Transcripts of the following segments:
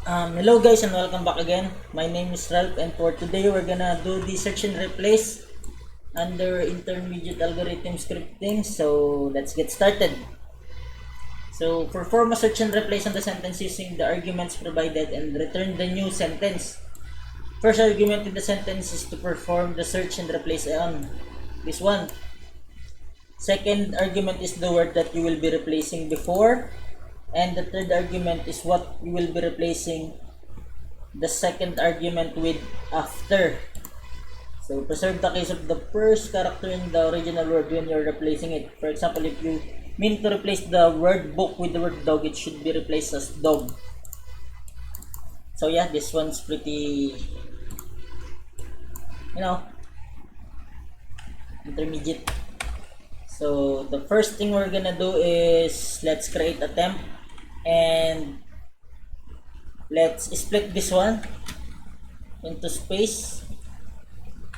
Hello guys and welcome back again. My name is Ralph and for today we're gonna do the search and replace under intermediate algorithm scripting. So let's get started. So perform a search and replace on the sentence using the arguments provided and return the new sentence. First argument in the sentence is to perform the search and replace on this one. Second argument is the word that you will be replacing before. And the third argument is what you will be replacing the second argument with after. So preserve the case of the first character in the original word when you're replacing it. For example, if you mean to replace the word book with the word dog, it should be replaced as dog. So yeah, this one's pretty, intermediate. So the first thing we're gonna do is let's create a temp and let's split this one into space.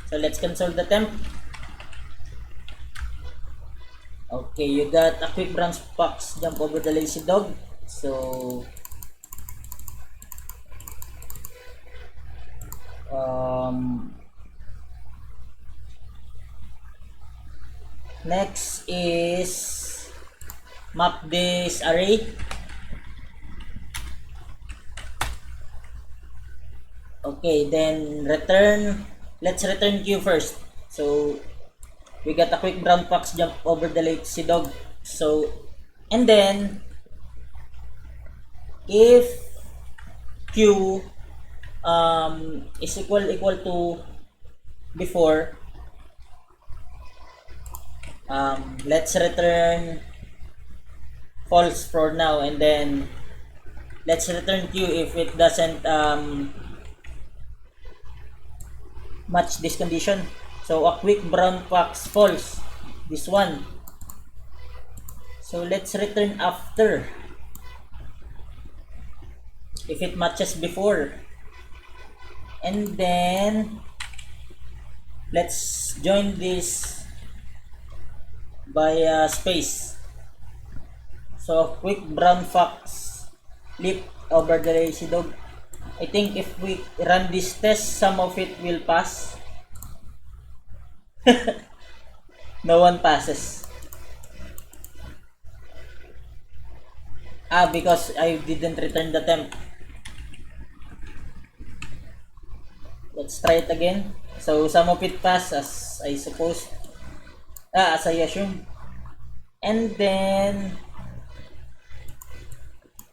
So let's cancel the temp. Okay, you got a quick branch box jump over the lazy dog. So next is map this array. Okay, then let's return queue first. So we got a quick brown fox jump over the lazy dog. So and then if q is equal to before, let's return false for now, and then let's return q if it doesn't match this condition. So a quick brown fox false, this one. So let's return after if it matches before, and then let's join this by space. So a quick brown fox leap over the lazy dog. I think if we run this test, some of it will pass. No one passes. Because I didn't return the temp. Let's try it again. So some of it pass, as I suppose. As I assume. And then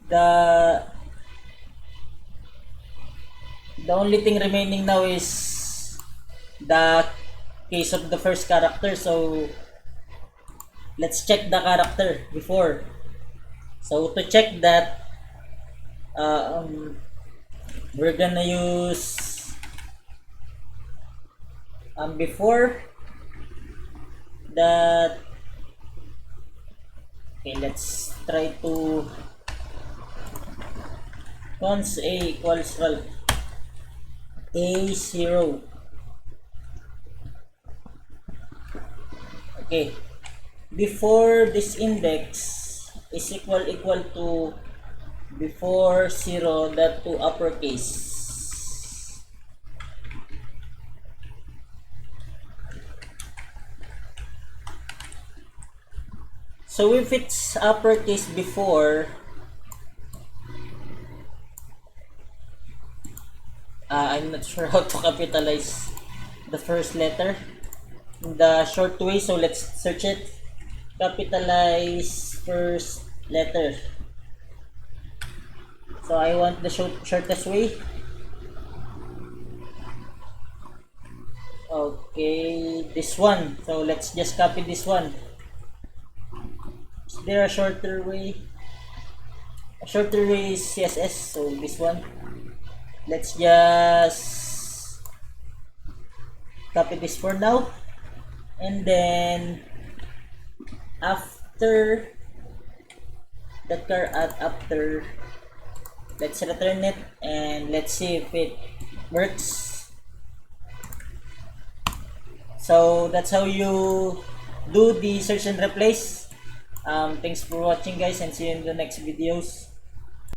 the only thing remaining now is the case of the first character. So let's check the character before. So to check that, we're gonna use before that. Okay, let's try to cons a equals Ralph a0. Okay, before this index is equal to before 0 that to uppercase. So if it's uppercase before, I'm not sure how to capitalize the first letter in the short way, so let's search it. Capitalize first letter. So I want the shortest way. Okay, this one. So let's just copy this one. Is there a shorter way? A shorter way is CSS, so this one. Let's just copy this for now, and then after that after, let's return it and let's see if it works. So that's how you do the search and replace. Thanks for watching guys, and see you in the next videos.